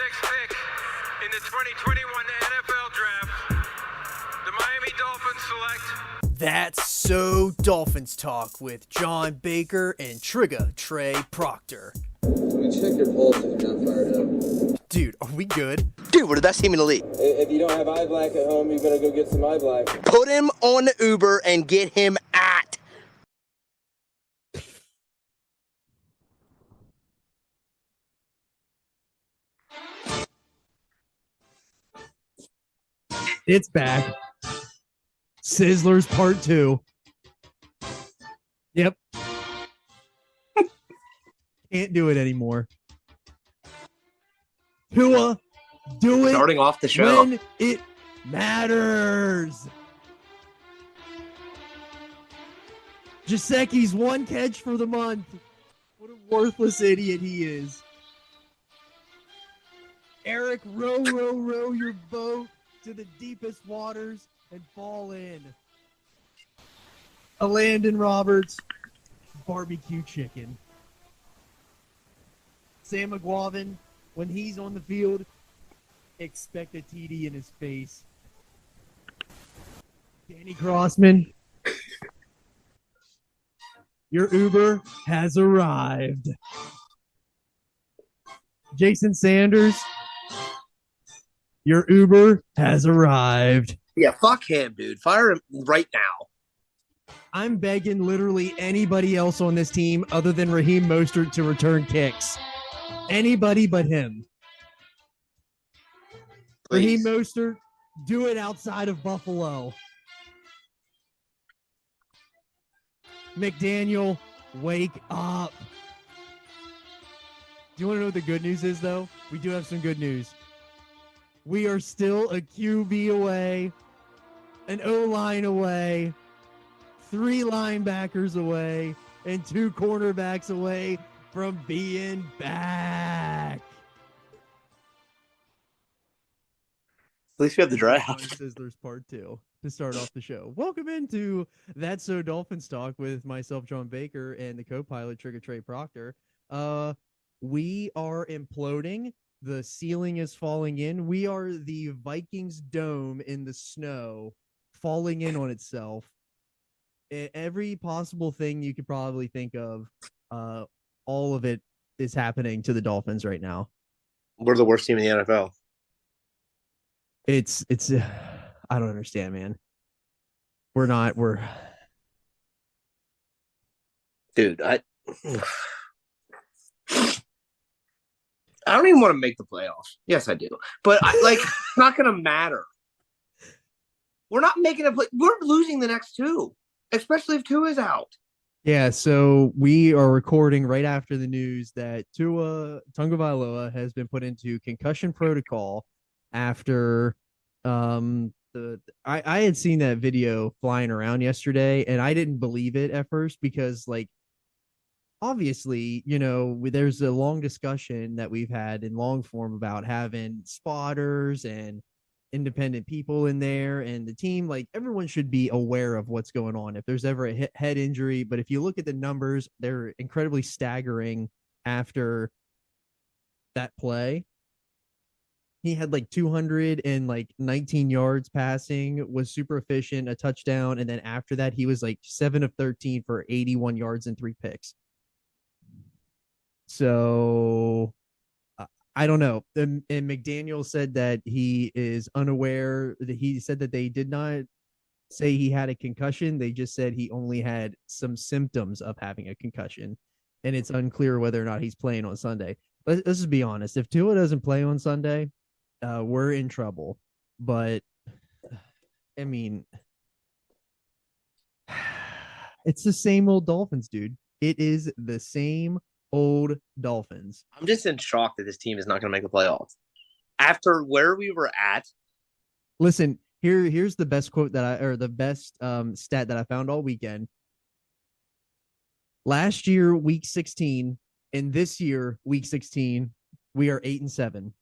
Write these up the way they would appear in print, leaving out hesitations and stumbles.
next pick in the 2021 NFL Draft, the Miami Dolphins select... That's So Dolphins Talk with John Baker and Trigga Trey Proctor. Let me check your pulse if you're not fired up. Dude, are we good? Dude, we're the best team in the league. If you don't have eye black at home, you better go get some eye black. Put him on the Uber and get him at. It's back. Sizzlers Part 2. Yep. Can't do it anymore. Tua, do it. Starting off the show. When it matters. Jasecki's one catch for the month. What a worthless idiot he is. Eric, row your boat to the deepest waters and fall in. A Landon Roberts barbecue chicken. Sam McGuavin, when he's on the field, expect a TD in his face. Danny Crossman, your Uber has arrived. Jason Sanders, your Uber has arrived. Yeah, fuck him, dude. Fire him right now. I'm begging literally anybody else on this team other than Raheem Mostert to return kicks. Anybody but him. Please. Raheem Mostert, do it outside of Buffalo. McDaniel, wake up. Do you want to know what the good news is, though? We do have some good news. We are still a QB away, an O-line away, 3 linebackers away, and 2 cornerbacks away from being back. At least we have the draft. Sizzlers Part 2 to start off the show. Welcome into That's So Dolphins Talk with myself, John Baker, and the co-pilot, Trigga Trey Proctor. We are imploding. The ceiling is falling in. We are the Vikings dome in the snow, falling in on itself. Every possible thing you could probably think of, all of it is happening to the Dolphins right now. We're the worst team in the NFL. It's I don't understand, man. Dude, I don't even want to make the playoffs. Yes, I do. But it's not going to matter. We're not making a play. We're losing the next 2, especially if 2 is out. Yeah, so we are recording right after the news that Tua Tagovailoa has been put into concussion protocol after I had seen that video flying around yesterday, and I didn't believe it at first because, obviously, there's a long discussion that we've had in long form about having spotters and independent people in there, and the team, everyone should be aware of what's going on if there's ever a head injury. But if you look at the numbers, they're incredibly staggering after that play. He had 219 yards passing, was super efficient, a touchdown, and then after that he was 7 of 13 for 81 yards and 3 picks. So I don't know. And McDaniel said that he is unaware. He said that they did not say he had a concussion. They just said he only had some symptoms of having a concussion. And it's unclear whether or not he's playing on Sunday. Let's just be honest. If Tua doesn't play on Sunday, we're in trouble. But, I mean, it's the same old Dolphins, dude. It is the same old Dolphins. I'm just in shock that this team is not going to make the playoffs. After where we were at. Listen, here's the best quote the best stat that I found all weekend. Last year, week 16, and this year, week 16, we are 8-7.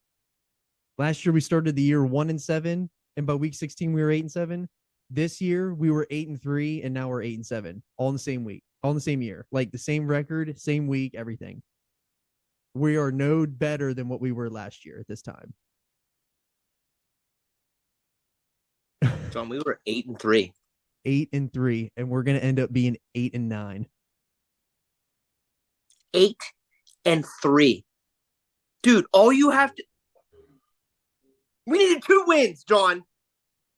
Last year, we started the year 1-7, and by week 16, we were 8-7. This year, we were 8-3, and now we're 8-7, all in the same week, all in the same year, the same record, same week, everything. we are no better than what we were last year at this time. John, we were 8-3. 8-3, and we're going to end up being 8-9. 8-3. Dude, all you have to. We needed 2 wins, John.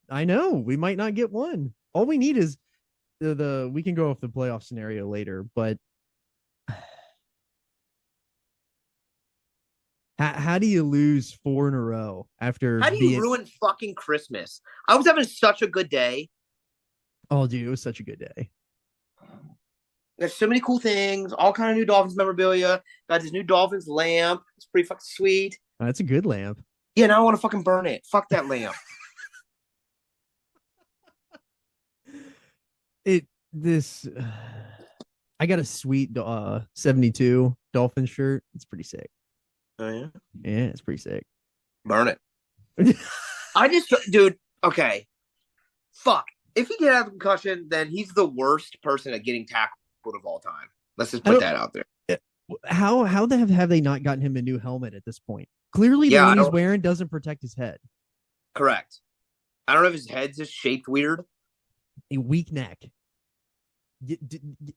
I know we might not get one. All we need is the we can go off the playoff scenario later, but how do you lose 4 in a row after How do you ruin fucking Christmas? I was having such a good day. Oh, dude, it was such a good day. There's so many cool things, all kind of new Dolphins memorabilia. Got this new Dolphins lamp. It's pretty fucking sweet. That's a good lamp. Yeah, now I want to fucking burn it. Fuck that lamp. I got a sweet 72 Dolphin shirt. It's pretty sick. Oh, yeah? Yeah, it's pretty sick. Burn it. I just, dude, okay. Fuck. If he did have a concussion, then he's the worst person at getting tackled of all time. Let's just put that out there. How have they not gotten him a new helmet at this point? Clearly, the one he's wearing doesn't protect his head. Correct. I don't know if his head's just shaped weird. A weak neck.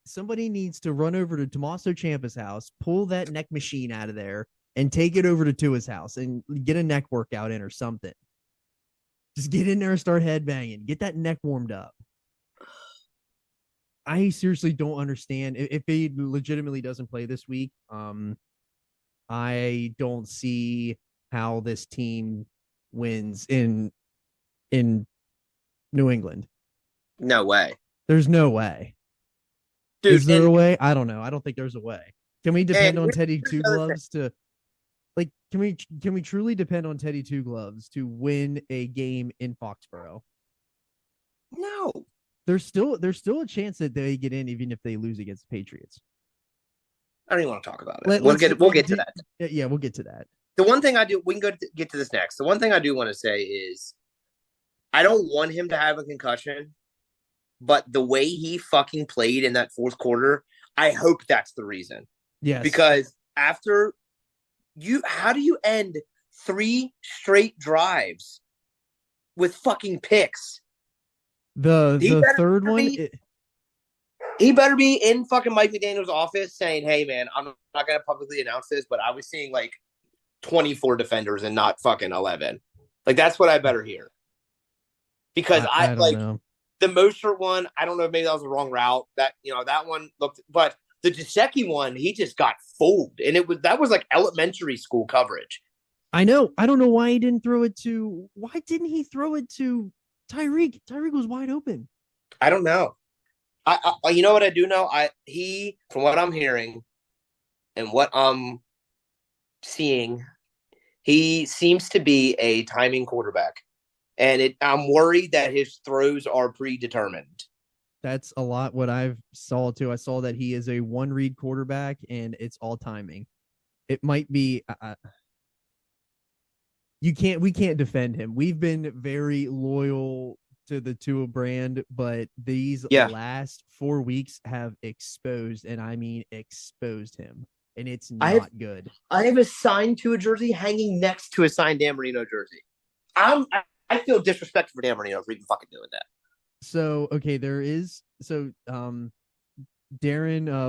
Somebody needs to run over to Tommaso Ciampa's house, pull that neck machine out of there, and take it over to Tua's house and get a neck workout in or something. Just get in there and start headbanging. Get that neck warmed up. I seriously don't understand. If he legitimately doesn't play this week, I don't see how this team wins in New England. No way. There's no way. Dude, is there a way? I don't know. I don't think there's a way. Can we depend on Teddy Two Gloves to can we truly depend on Teddy Two Gloves to win a game in Foxborough? No. There's still a chance that they get in even if they lose against the Patriots. I don't even want to talk about it. We'll get to that. Yeah, we'll get to that. The one thing I do, we can get to this next. The one thing I do want to say is I don't want him to have a concussion, but the way he fucking played in that fourth quarter, I hope that's the reason. Yes. Because after how do you end 3 straight drives with fucking picks? The third one, he better be in fucking Mike McDaniel's office saying, "Hey, man, I'm not going to publicly announce this, but I was seeing like 24 defenders and not fucking 11." Like, that's what I better hear. Because I like know. The Mostert one, I don't know, maybe that was the wrong route. That one looked, but the Gesicki one, he just got fooled, and that was like elementary school coverage. I know. I don't know why he didn't throw it to. Why didn't he throw it to Tyreek? Tyreek was wide open. I don't know. I you know what I do know? From what I'm hearing and what I'm seeing, he seems to be a timing quarterback, and I'm worried that his throws are predetermined. That's a lot what I've saw too. I saw that he is a one-read quarterback, and it's all timing. It might be. We can't defend him. We've been very loyal to the Tua brand, but these last 4 weeks have exposed, and I mean exposed him, and it's not good. I have a signed Tua jersey hanging next to a signed Dan Marino jersey. I feel disrespected for Dan Marino for even fucking doing that. So, okay, Darren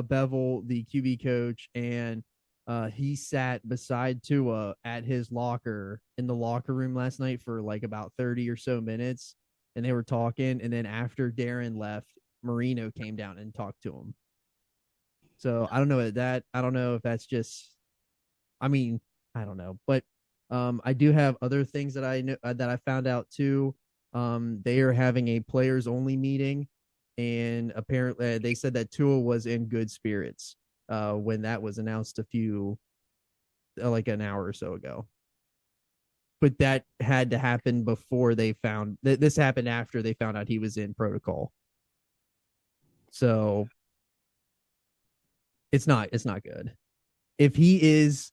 Bevel, the QB coach, and he sat beside Tua at his locker in the locker room last night for like about 30 or so minutes, and they were talking, and then after Darren left, Marino came down and talked to him. So I don't know I don't know if that's just, I mean, I don't know, but I do have other things that I know that I found out too. They are having a players only meeting, and apparently they said that Tua was in good spirits when that was announced like an hour or so ago. But that had to happen before they found this happened after they found out he was in protocol. So it's not good. If he is,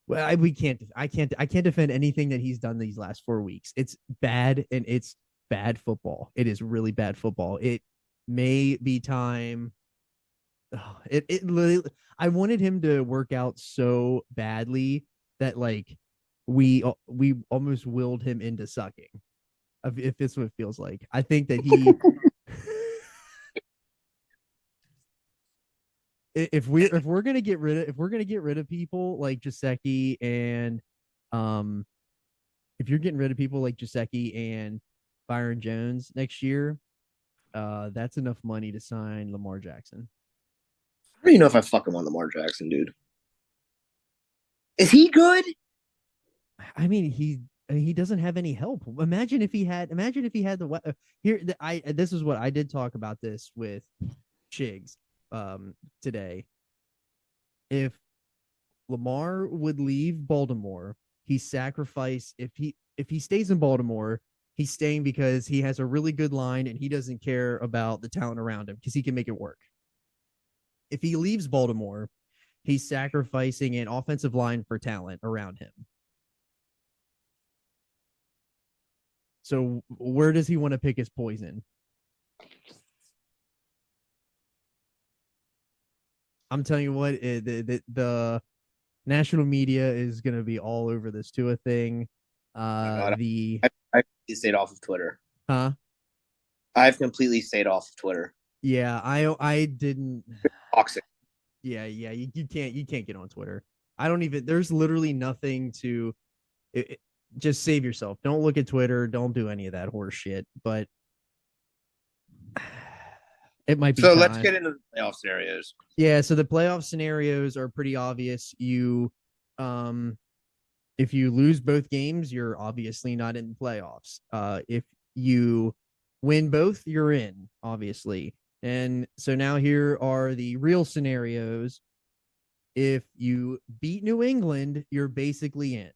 well, I can't defend anything that he's done these last 4 weeks. It's bad, and it's bad football. It is really bad football. It may be time Oh, it literally, I wanted him to work out so badly that like we almost willed him into sucking. If this what it feels like, I think that he if we're gonna get rid of if we're gonna get rid of people like Jaceki and um if you're getting rid of people like Jaceki and Byron Jones next year, that's enough money to sign Lamar Jackson. I don't even know if I fucking want Lamar Jackson, dude. Is he good? I mean, he doesn't have any help. Imagine if he had. Imagine if he had the here. I this is what I did talk about this with Shigs today. If Lamar would leave Baltimore, he sacrifice if he stays in Baltimore, he's staying because he has a really good line and he doesn't care about the talent around him because he can make it work. If he leaves Baltimore, he's sacrificing an offensive line for talent around him. So where does he want to pick his poison? I'm telling you what, the national media is going to be all over this Tua thing. The I stayed off of Twitter. huh? I've completely stayed off of Twitter. Yeah, I didn't. Toxic. Yeah, you can't get on Twitter. I don't even. There's literally nothing to. Just save yourself. Don't look at Twitter. Don't do any of that horse shit. But it might be. So time. let's get into the playoff scenarios. Yeah, so the playoff scenarios are pretty obvious. If you lose both games, you're obviously not in the playoffs. If you win both, you're in, obviously. And so now here are the real scenarios. If you beat New England, you're basically in.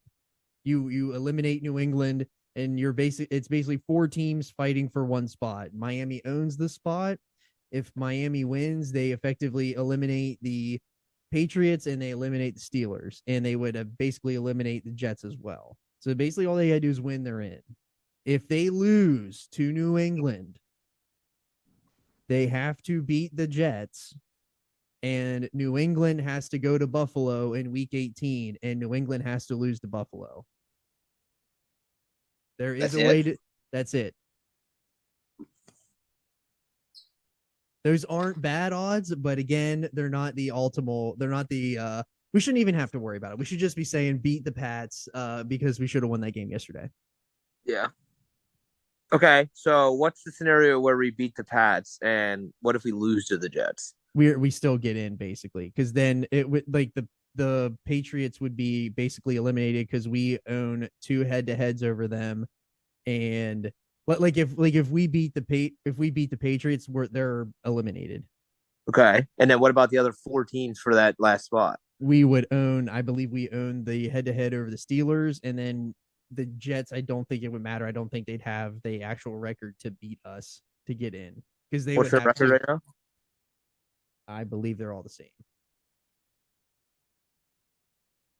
You eliminate New England, and it's basically 4 teams fighting for one spot. Miami owns the spot. If Miami wins, they effectively eliminate the Patriots and they eliminate the Steelers, and they would basically eliminate the Jets as well. So basically, all they got to do is win, they're in. If they lose to New England, they have to beat the Jets, and New England has to go to Buffalo in Week 18, and New England has to lose to Buffalo. There is a way to. That's it. Those aren't bad odds, but again, they're not the ultimate. They're not the. We shouldn't even have to worry about it. We should just be saying beat the Pats because we should have won that game yesterday. Yeah. Okay, so what's the scenario where we beat the Pats, and what if we lose to the Jets? We still get in basically because then it would like the Patriots would be basically eliminated because we own 2 head-to-heads over them, and if we beat the Patriots, they're eliminated. Okay, and then what about the other 4 teams for that last spot? We would own, I believe, we own the head-to-head over the Steelers, and then the Jets. I don't think it would matter. I don't think they'd have the actual record to beat us to get in because they. What's would their record right now? I believe they're all the same.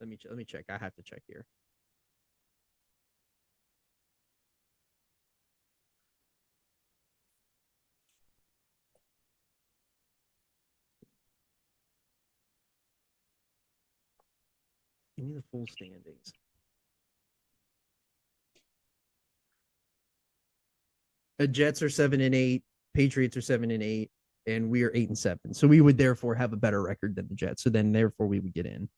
Let me check. I have to check here. Give me the full standings. The Jets are 7-8, Patriots are 7-8, and we are 8-7. So we would therefore have a better record than the Jets. So then therefore we would get in.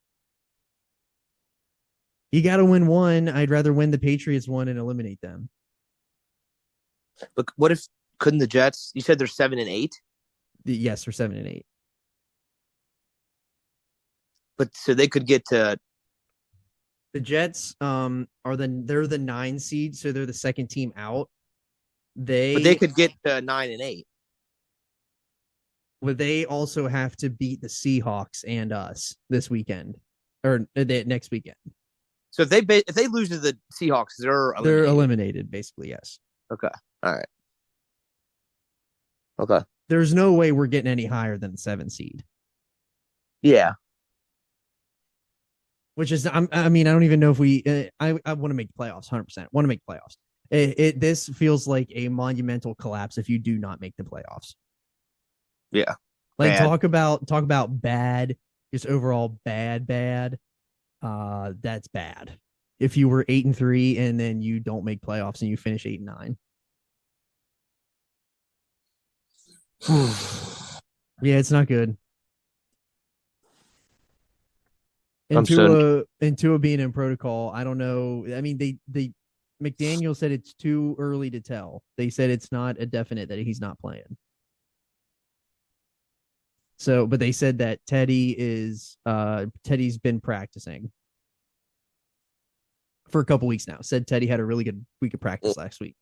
You got to win one. I'd rather win the Patriots one and eliminate them. But what if couldn't the Jets? You said they're 7-8. Yes, they're 7-8. But so they could get to. The Jets they're the 9 seed, so they're the second team out. But they could get to 9-8. Well, they also have to beat the Seahawks and us this weekend or next weekend. So if they lose to the Seahawks, they're eliminated basically. Yes. Okay. All right. Okay. There's no way we're getting any higher than the 7 seed. Yeah. Which is, I mean, I don't even know if we. I want to make the playoffs. 100% want to make playoffs. This feels like a monumental collapse if you do not make the playoffs. Yeah. Like Bad. talk about bad, just overall bad. That's bad. If you were 8-3 and then you don't make playoffs and you finish 8-9. Yeah, it's not good. I'm And so Tua being in protocol, I don't know. I mean, they McDaniel said it's too early to tell. They said it's not a definite that he's not playing. So, but they said that Teddy's been practicing for a couple weeks now. Said Teddy had a really good week of practice last week.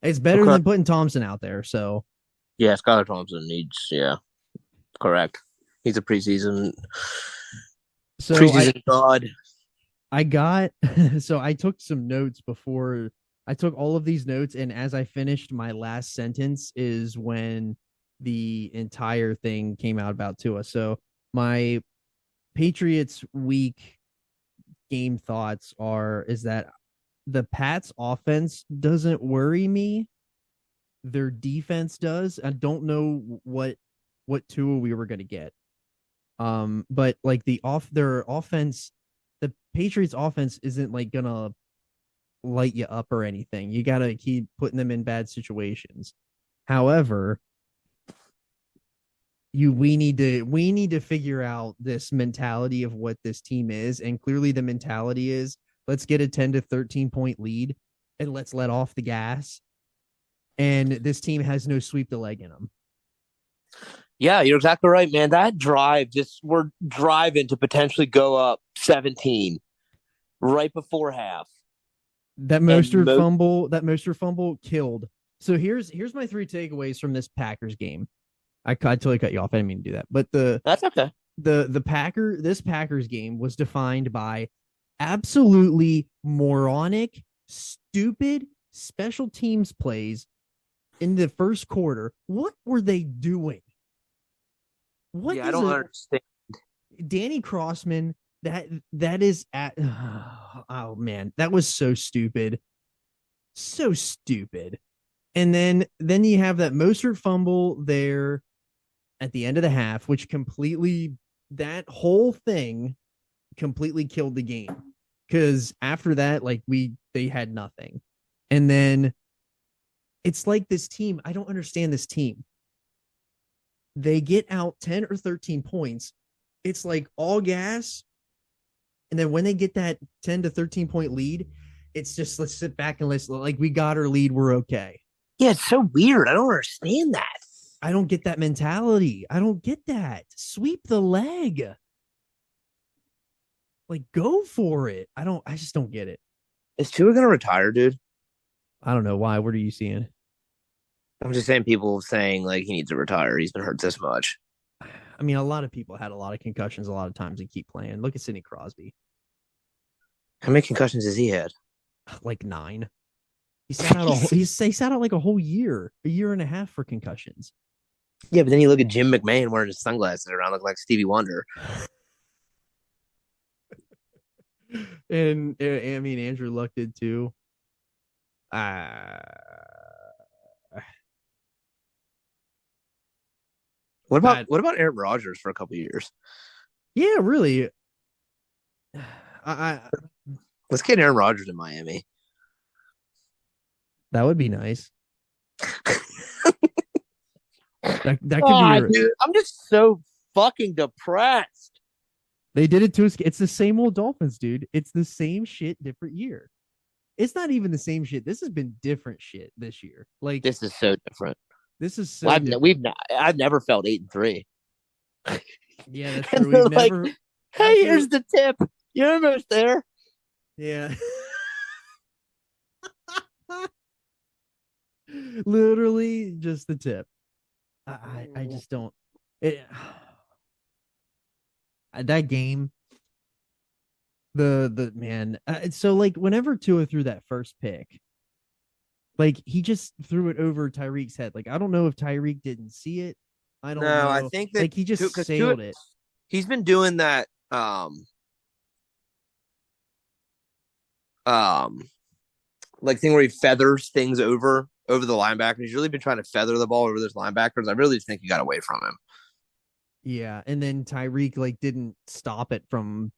It's better Okay. than putting Thompson out there. So Yeah, Skylar Thompson needs. Yeah, correct. He's a preseason so god. I got so I took some notes before I took all of these notes, and as I finished my last sentence is when the entire thing came out about Tua. So my Patriots week game thoughts is that the Pats offense doesn't worry me. Their defense does. I don't know what Tua we were gonna get. But like their offense, the Patriots offense isn't like gonna light you up or anything. You gotta keep putting them in bad situations. However, we need to figure out this mentality of what this team is, and clearly the mentality is let's get a 10 to 13 point lead and let's let off the gas. And this team has no sweep the leg in them. Yeah, you're exactly right, man. That drive, we're driving to potentially go up 17 right before half. That Mostert fumble killed. So here's my three takeaways from this Packers game. I totally cut you off. I didn't mean to do that. But That's okay. this Packers game was defined by absolutely moronic, stupid special teams plays in the first quarter. What were they doing? What I don't understand. Danny Crossman, that is at oh man, that was so stupid. So stupid. And then you have that Mostert fumble there at the end of the half, which that whole thing completely killed the game. Because after that, like they had nothing. And then it's like this team, I don't understand this team. They get out 10 or 13 points. It's like all gas. And then when they get that 10 to 13 point lead, it's just let's sit back and like we got our lead, we're okay. Yeah, it's so weird. I don't understand that. I don't get that mentality. I don't get that. Sweep the leg. Like go for it. I just don't get it. Is Tua gonna retire, dude? I don't know why. What are you seeing? I'm just saying people saying like he needs to retire. He's been hurt this much. I mean, a lot of people had a lot of concussions a lot of times and keep playing. Look at Sidney Crosby. How many concussions has he had? Like 9. He sat out like a whole year, a year and a half for concussions. Yeah, but then you look at Jim McMahon wearing his sunglasses around looking like Stevie Wonder. And I mean, Andrew Luck did too. What about Aaron Rodgers for a couple of years? Yeah, really. Let's get Aaron Rodgers in Miami. That would be nice. that could be. Dude, I'm just so fucking depressed. They did it to us. It's the same old Dolphins, dude. It's the same shit, different year. It's not even the same shit. This has been different shit this year. Like this is so different. This is so. I've never felt 8-3. Yeah, that's true. We've like, never. Hey, here's the tip. You're almost there. Yeah. Literally just the tip. I just don't. That game. The man. So like whenever Tua threw that first pick, like he just threw it over Tyreek's head. Like I don't know if Tyreek didn't see it. I don't know. I think that like he just sailed it. He's been doing that like thing where he feathers things over the linebacker. He's really been trying to feather the ball over those linebackers. I really just think he got away from him. Yeah, and then Tyreek like didn't stop it from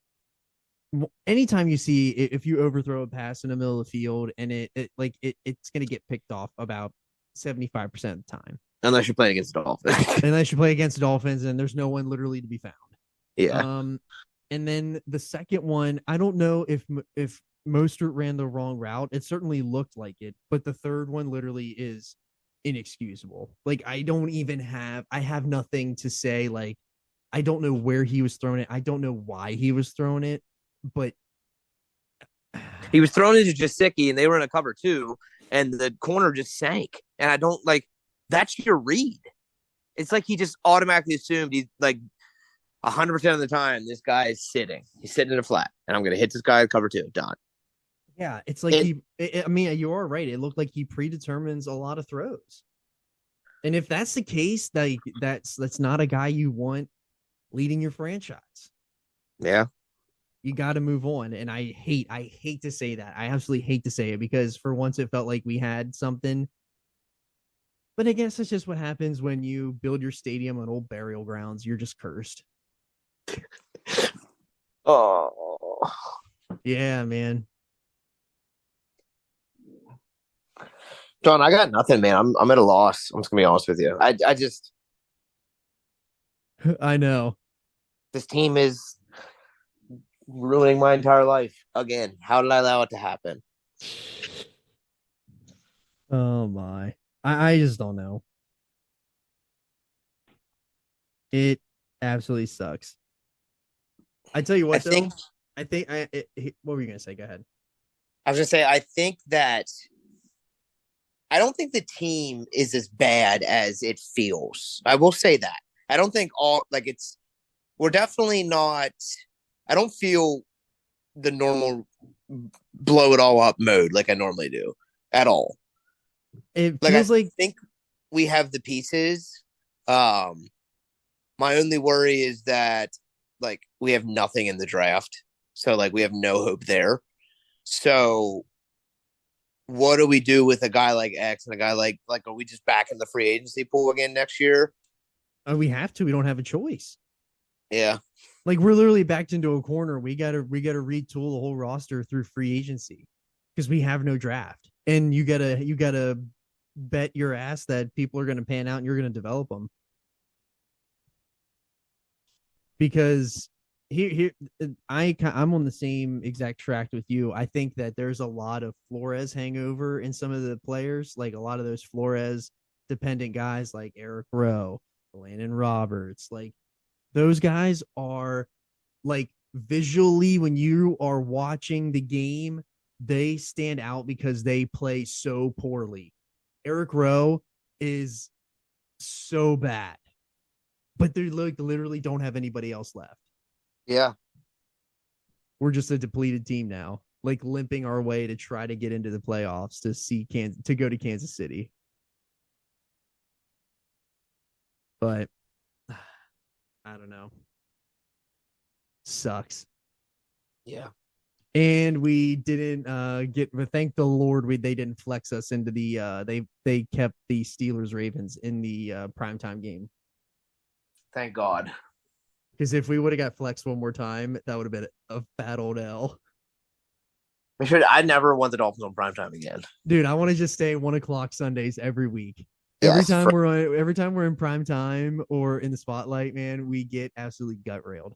anytime you see if you overthrow a pass in the middle of the field and it's going to get picked off about 75% of the time. Unless you're playing against the Dolphins. Unless you play against the Dolphins and there's no one literally to be found. Yeah. And then the second one, I don't know if Mostert ran the wrong route. It certainly looked like it, but the third one literally is inexcusable. Like I have nothing to say. Like I don't know where he was throwing it. I don't know why he was throwing it, but he was thrown into Jasicki and they were in a cover 2 and the corner just sank. And I don't like that's your read. It's like he just automatically assumed he's like 100% of the time this guy is sitting. He's sitting in a flat and I'm going to hit this guy at cover 2. Done. Yeah, it's like I mean, you are right. It looked like he predetermines a lot of throws. And if that's the case, like that's not a guy you want leading your franchise. Yeah. You got to move on. And I hate to say that. I absolutely hate to say it because for once it felt like we had something. But I guess it's just what happens when you build your stadium on old burial grounds. You're just cursed. Oh. Yeah, man. John, I got nothing, man. I'm at a loss. I'm just gonna be honest with you. I just I know. this team is ruining my entire life again. How did I allow it to happen? Oh my. I just don't know. It absolutely sucks. I tell you what, what were you gonna say? Go ahead. I was gonna say I think that I don't think the team is as bad as it feels. I will say that. I don't think we're definitely not, I don't feel the normal blow it all up mode like I normally do at all. It feels I think we have the pieces. My only worry is that we have nothing in the draft. So we have no hope there. So what do we do with a guy like X and a guy like are we just back in the free agency pool again next year? We have to. We don't have a choice. Yeah. We're literally backed into a corner. We gotta retool the whole roster through free agency because we have no draft. And you gotta bet your ass that people are gonna pan out and you're gonna develop them. Because I'm on the same exact track with you. I think that there's a lot of Flores hangover in some of the players, like a lot of those Flores dependent guys like Eric Rowe, Landon Roberts, those guys are visually when you are watching the game, they stand out because they play so poorly. Eric Rowe is so bad, but they literally don't have anybody else left. Yeah. We're just a depleted team now, limping our way to try to get into the playoffs to go to Kansas City. But I don't know. Sucks. Yeah. And we didn't but thank the Lord they didn't flex us into the they kept the Steelers Ravens in the primetime game. Thank God. Because if we would have got flexed one more time, that would have been a fat old L. I never want the Dolphins on primetime again. Dude, I want to just stay 1:00 Sundays every week. Yes, every time we're in prime time or in the spotlight, man, we get absolutely gut railed.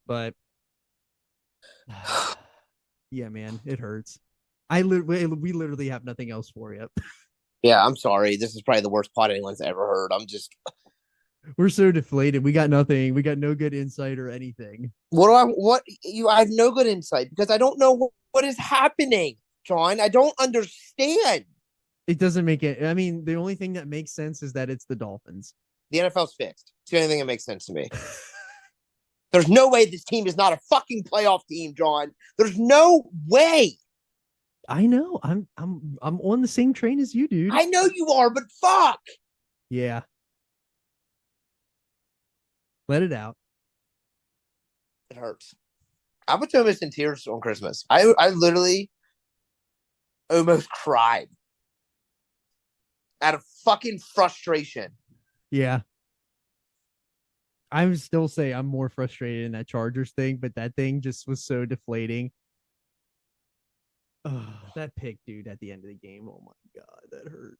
But yeah, man, it hurts. We literally have nothing else for you. Yeah, I'm sorry. This is probably the worst pod anyone's ever heard. We're so deflated. We got nothing. We got no good insight or anything. I have no good insight because I don't know what is happening, John. I don't understand. It doesn't make it. I mean, the only thing that makes sense is that it's the Dolphins. The NFL's fixed. It's the only thing that makes sense to me. There's no way this team is not a fucking playoff team, John. There's no way. I know. I'm on the same train as you, dude. I know you are, but fuck. Yeah. Let it out. It hurts. I was almost in tears on Christmas. I literally almost cried out of fucking frustration Yeah. I would still say I'm more frustrated in that Chargers thing, but that thing just was so deflating. Oh, that pick, dude, at the end of the game. Oh my God, that hurt.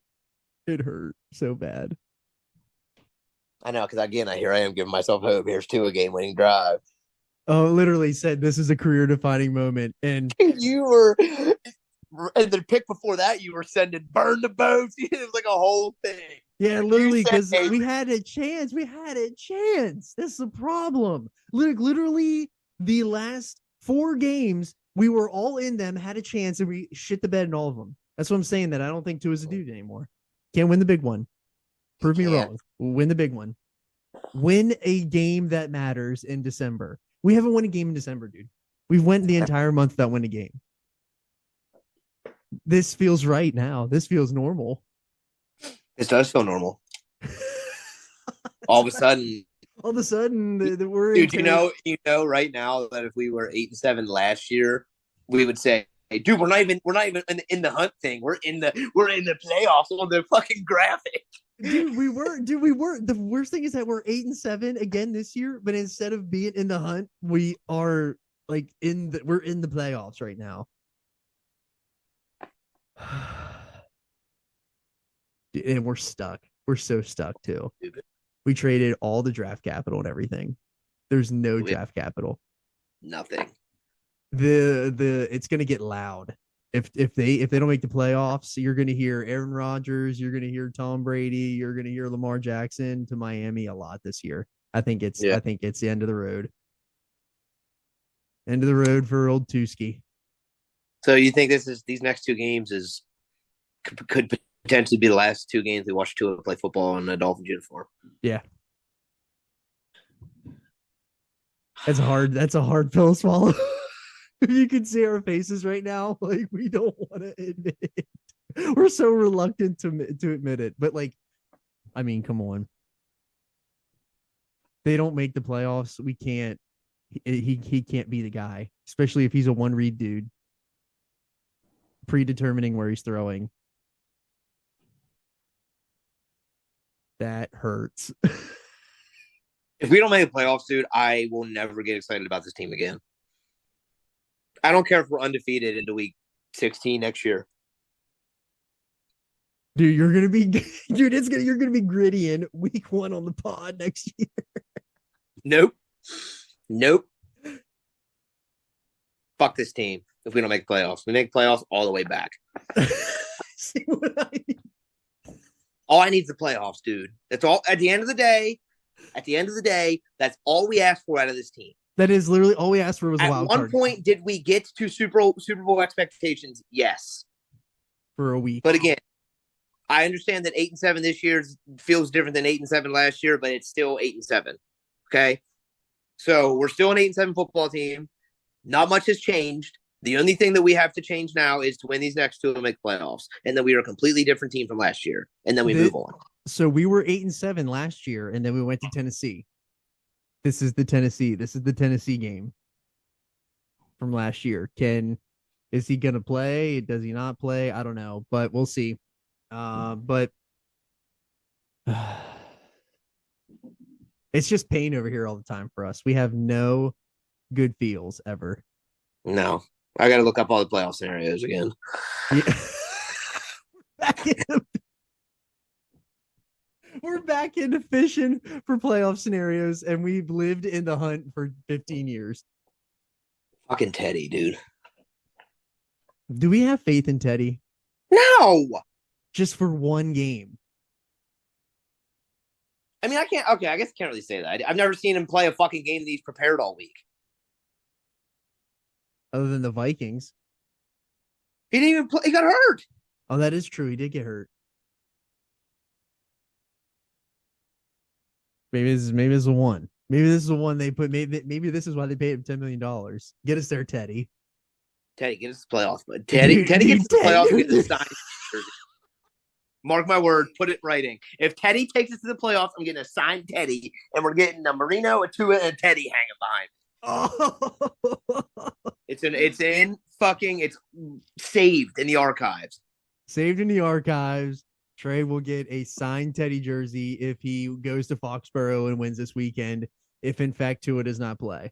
It hurt so bad. I know, because again, here I am giving myself hope. Here's two a game-winning drive. Oh, it literally said this is a career-defining moment, and You were, and the pick before that, you were sending burn the boats. It was like a whole thing. yeah, literally, said, because "Hey." we had a chance. We had a chance. That's the problem. Literally, the last 4 games, we were all in them, had a chance, and we shit the bed in all of them. That's what I'm saying. That I don't think Tua's a dude anymore. Can't win the big one. Prove me wrong. Win the big one. Win a game that matters in December. We haven't won a game in December, dude. We've went the entire month without winning a game. This feels right now. This feels normal. It does feel normal. All of a sudden, we're dude. You know, right now that if we were 8-7 last year, we would say, "Hey, dude, we're not even in the hunt thing. We're in the playoffs on the fucking graphic." Dude, we were. The worst thing is that we're 8-7 again this year, but instead of being in the hunt, we are like we're in the playoffs right now. And we're stuck. We're so stuck too. We traded all the draft capital and everything. There's no draft capital. Nothing. It's gonna get loud. If they don't make the playoffs, you're gonna hear Aaron Rodgers, you're gonna hear Tom Brady, you're gonna hear Lamar Jackson to Miami a lot this year. I think it's the end of the road. End of the road for old Tuski. So you think these next 2 games could potentially be the last 2 games we watch Tua play football in a Dolphins uniform? Yeah. That's a hard pill to swallow. You can see our faces right now. Like, we don't want to admit it. We're so reluctant to admit it. But, like, I mean, come on. They don't make the playoffs. We can't. He can't be the guy, especially if he's a one-read dude, predetermining where he's throwing. That hurts. If we don't make the playoffs, dude, I will never get excited about this team again. I don't care if we're undefeated into week 16 next year. Dude, you're gonna be gritty in week 1 on the pod next year. Nope. Fuck this team. If we don't make the playoffs, we make playoffs all the way back. See what I mean? All I need is the playoffs, dude. That's all. At the end of the day, that's all we asked for out of this team. That is literally all we asked for was a wild card. At one point, did we get to Super Bowl expectations? Yes. For a week. But again, I understand that 8-7 this year feels different than 8-7 last year, but it's still 8-7. Okay? So we're still an 8-7 football team. Not much has changed. The only thing that we have to change now is to win these next 2 and make playoffs. And then we are a completely different team from last year. And then we move on. So we were 8-7 last year, and then we went to Tennessee. This is the Tennessee game from last year. Is he gonna play? Does he not play? I don't know, but we'll see. But it's just pain over here all the time for us. We have no good feels ever. No. I got to look up all the playoff scenarios again. Yeah. We're back into fishing for playoff scenarios, and we've lived in the hunt for 15 years. Fucking Teddy, dude. Do we have faith in Teddy? No. Just for one game. I mean, I guess I can't really say that. I've never seen him play a fucking game that he's prepared all week. Other than the Vikings. He didn't even play. He got hurt. Oh, that is true. He did get hurt. Maybe this is the one. Maybe this is the one they put. Maybe this is why they paid him $10 million. Get us there, Teddy. Teddy, get us the playoffs. But Teddy gets the playoffs. We get the signed jersey. Mark my word. Put it in writing. If Teddy takes us to the playoffs, I'm getting a signed Teddy, and we're getting a Marino, a Tua, and a Teddy hanging behind. Oh. It's saved in the archives. Saved in the archives. Trey will get a signed Teddy jersey if he goes to Foxborough and wins this weekend. If in fact Tua does not play,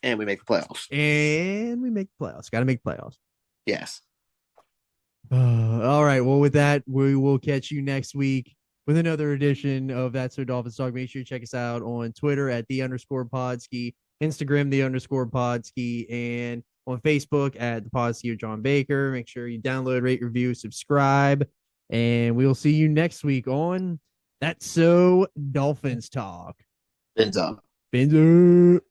And we make the playoffs. and we make the playoffs, got to make playoffs. Yes. All right. Well, with that, we will catch you next week with another edition of That's So Dolphins Talk. Make sure you check us out on Twitter at _Podski, Instagram _Podski, and on Facebook at the Podski of John Baker. Make sure you download, rate, review, subscribe, and we will see you next week on That's So Dolphins Talk. Fins up. Fins up.